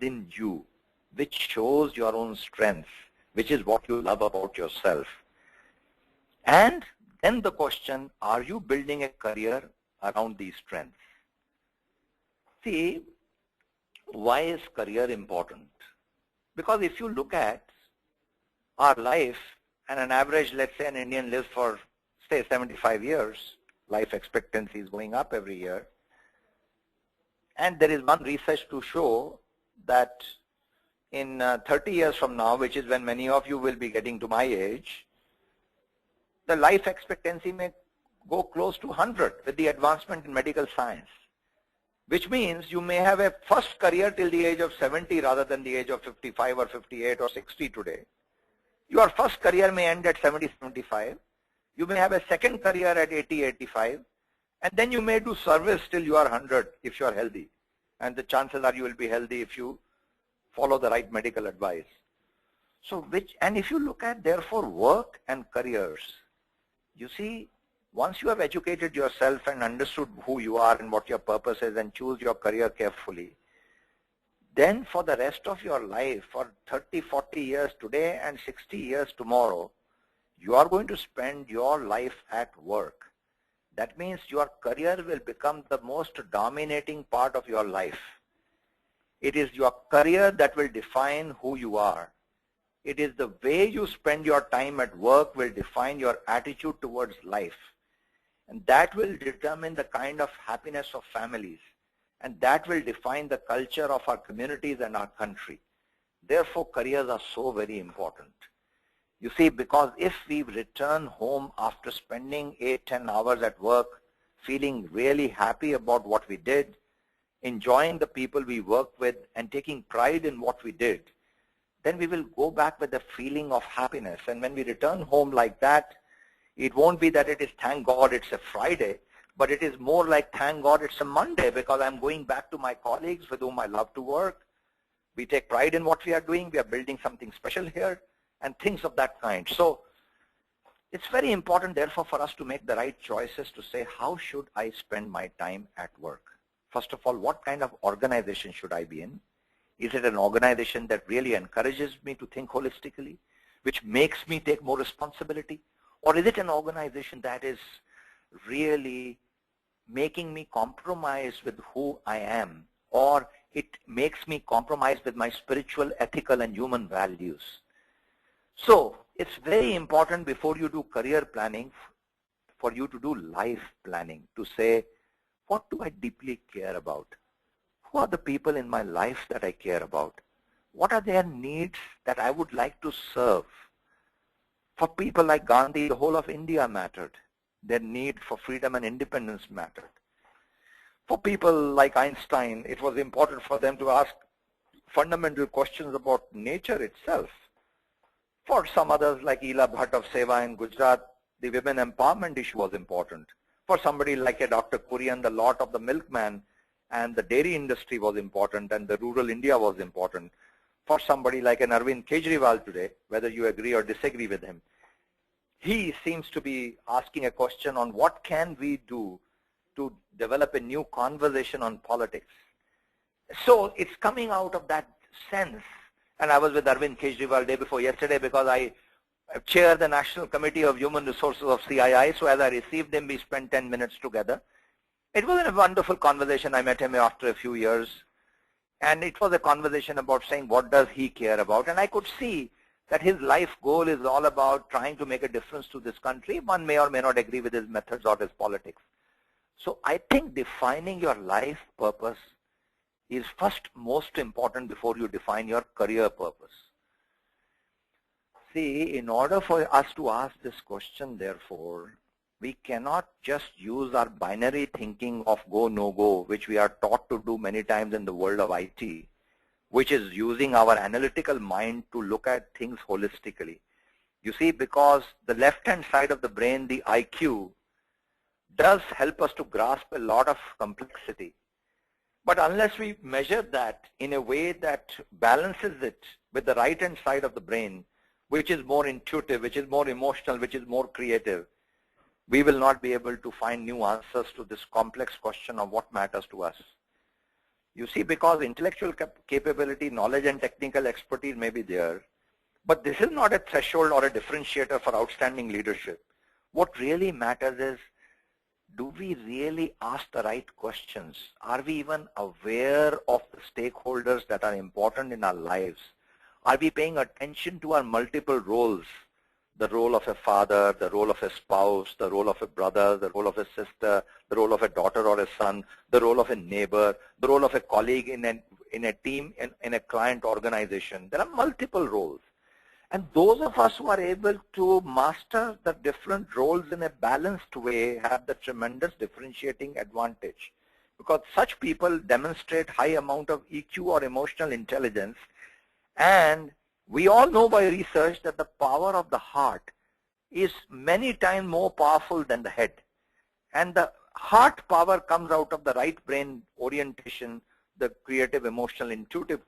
within you, which shows your own strength, which is what you love about yourself. And then the question, are you building a career around these strengths? See, why is career important? Because if you look at our life, and an average, let's say an Indian lives for, say, 75 years, life expectancy is going up every year. And there is one research to show that in 30 years from now, which is when many of you will be getting to my age, the life expectancy may go close to 100 with the advancement in medical science, which means you may have a first career till the age of 70 rather than the age of 55 or 58 or 60 today. Your first career may end at 70, 75. You may have a second career at 80, 85. And then you may do service till you are 100 if you are healthy. And the chances are you will be healthy if you follow the right medical advice. So and if you look at therefore work and careers, you see, once you have educated yourself and understood who you are and what your purpose is and choose your career carefully, then for the rest of your life, for 30, 40 years today and 60 years tomorrow, you are going to spend your life at work. That means your career will become the most dominating part of your life. It is your career that will define who you are. It is the way you spend your time at work will define your attitude towards life. And that will determine the kind of happiness of families. And that will define the culture of our communities and our country. Therefore, careers are so very important. You see, because if we return home after spending 8, 10 hours at work, feeling really happy about what we did, enjoying the people we work with, and taking pride in what we did, then we will go back with a feeling of happiness. And when we return home like that, it won't be that it is thank God it's a Friday, but it is more like thank God it's a Monday because I'm going back to my colleagues with whom I love to work. We take pride in what we are doing. We are building something special here and things of that kind. So it's very important, therefore, for us to make the right choices to say, how should I spend my time at work? First of all, what kind of organization should I be in? Is it an organization that really encourages me to think holistically, which makes me take more responsibility? Or is it an organization that is really making me compromise with who I am, or it makes me compromise with my spiritual, ethical, and human values? So it's very important before you do career planning for you to do life planning, to say, what do I deeply care about? Who are the people in my life that I care about? What are their needs that I would like to serve? For people like Gandhi, the whole of India mattered. Their need for freedom and independence mattered. For people like Einstein, it was important for them to ask fundamental questions about nature itself. For some others like Ela Bhatt of Seva in Gujarat, the women empowerment issue was important. For somebody like a Dr. Kurian, the lot of the milkman and the dairy industry was important, and the rural India was important. For somebody like an Arvind Kejriwal today, whether you agree or disagree with him, he seems to be asking a question on what can we do to develop a new conversation on politics. So it's coming out of that sense. And I was with Arvind Kejriwal day before yesterday because I chair the National Committee of Human Resources of CII. So as I received him, we spent 10 minutes together. It was a wonderful conversation. I met him after a few years. And it was a conversation about saying what does he care about. And I could see that his life goal is all about trying to make a difference to this country. One may or may not agree with his methods or his politics. So I think defining your life purpose is first most important before you define your career purpose. See, in order for us to ask this question, therefore, we cannot just use our binary thinking of go, no go, which we are taught to do many times in the world of IT, which is using our analytical mind to look at things holistically. You see, because the left-hand side of the brain, the IQ, does help us to grasp a lot of complexity. But unless we measure that in a way that balances it with the right-hand side of the brain, which is more intuitive, which is more emotional, which is more creative, we will not be able to find new answers to this complex question of what matters to us. You see, because intellectual capability, knowledge and technical expertise may be there, but this is not a threshold or a differentiator for outstanding leadership. What really matters is, do we really ask the right questions? Are we even aware of the stakeholders that are important in our lives? Are we paying attention to our multiple roles? The role of a father, the role of a spouse, the role of a brother, the role of a sister, the role of a daughter or a son, the role of a neighbor, the role of a colleague in a team, in a client organization. There are multiple roles. And those of us who are able to master the different roles in a balanced way have the tremendous differentiating advantage, because such people demonstrate high amount of EQ or emotional intelligence. And we all know by research that the power of the heart is many times more powerful than the head. And the heart power comes out of the right brain orientation, the creative, emotional, intuitive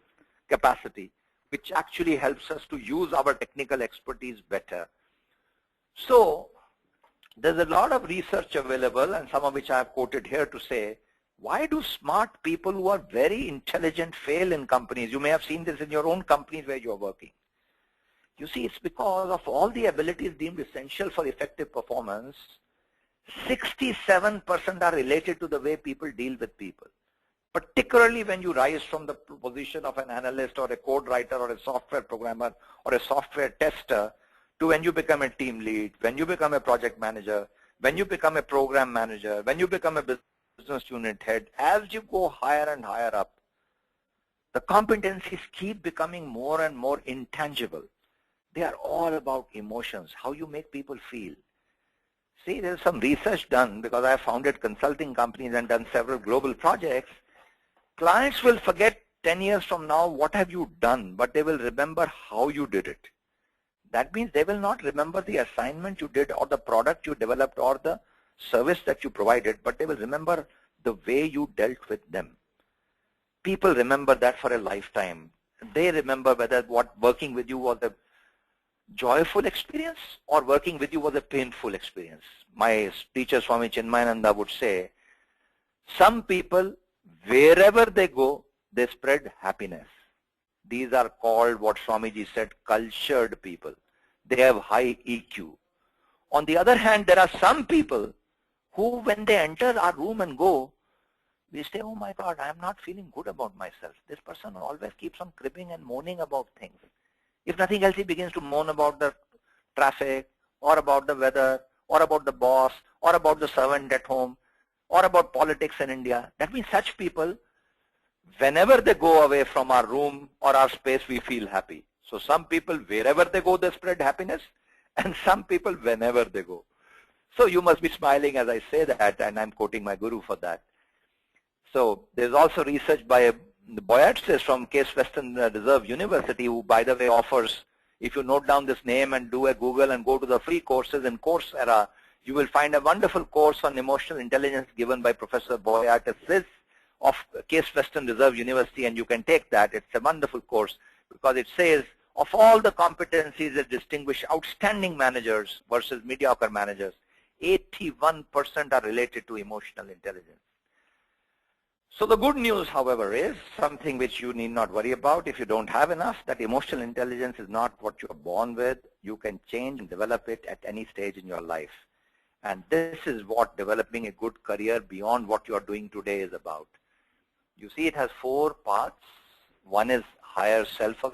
capacity, which actually helps us to use our technical expertise better. So there's a lot of research available, and some of which I have quoted here, to say, why do smart people who are very intelligent fail in companies? You may have seen this in your own companies where you're working. You see, it's because of all the abilities deemed essential for effective performance, 67% are related to the way people deal with people. Particularly when you rise from the position of an analyst or a code writer or a software programmer or a software tester to when you become a team lead, when you become a project manager, when you become a program manager, when you become a business unit head. As you go higher and higher up, the competencies keep becoming more and more intangible. They are all about emotions, how you make people feel. See, there's some research done, because I have founded consulting companies and done several global projects. Clients will forget 10 years from now what have you done, but they will remember how you did it. That means they will not remember the assignment you did or the product you developed or the service that you provided, but they will remember the way you dealt with them. People remember that for a lifetime. They remember whether what working with you was a joyful experience or working with you was a painful experience. My teacher Swami Chinmayananda would say, some people, wherever they go, they spread happiness. These are called, what Swamiji said, cultured people. They have high EQ. On the other hand, there are some people who, when they enter our room and go, we say, oh my God, I am not feeling good about myself. This person always keeps on cribbing and moaning about things. If nothing else, he begins to moan about the traffic, or about the weather, or about the boss, or about the servant at home, or about politics in India. That means such people, whenever they go away from our room or our space, we feel happy. So some people, wherever they go, they spread happiness, and some people, whenever they go. So you must be smiling as I say that, and I'm quoting my guru for that. So there's also research by Boyatzis from Case Western Reserve University, who, by the way, offers, if you note down this name and do a Google and go to the free courses in Coursera, you will find a wonderful course on emotional intelligence given by Professor Boyatzis of Case Western Reserve University, and you can take that. It's a wonderful course, because it says of all the competencies that distinguish outstanding managers versus mediocre managers, 81% are related to emotional intelligence. So the good news, however, is something which you need not worry about if you don't have enough, that emotional intelligence is not what you are born with. You can change and develop it at any stage in your life. And this is what developing a good career beyond what you are doing today is about. You see, it has 4 parts. One is higher self-awareness.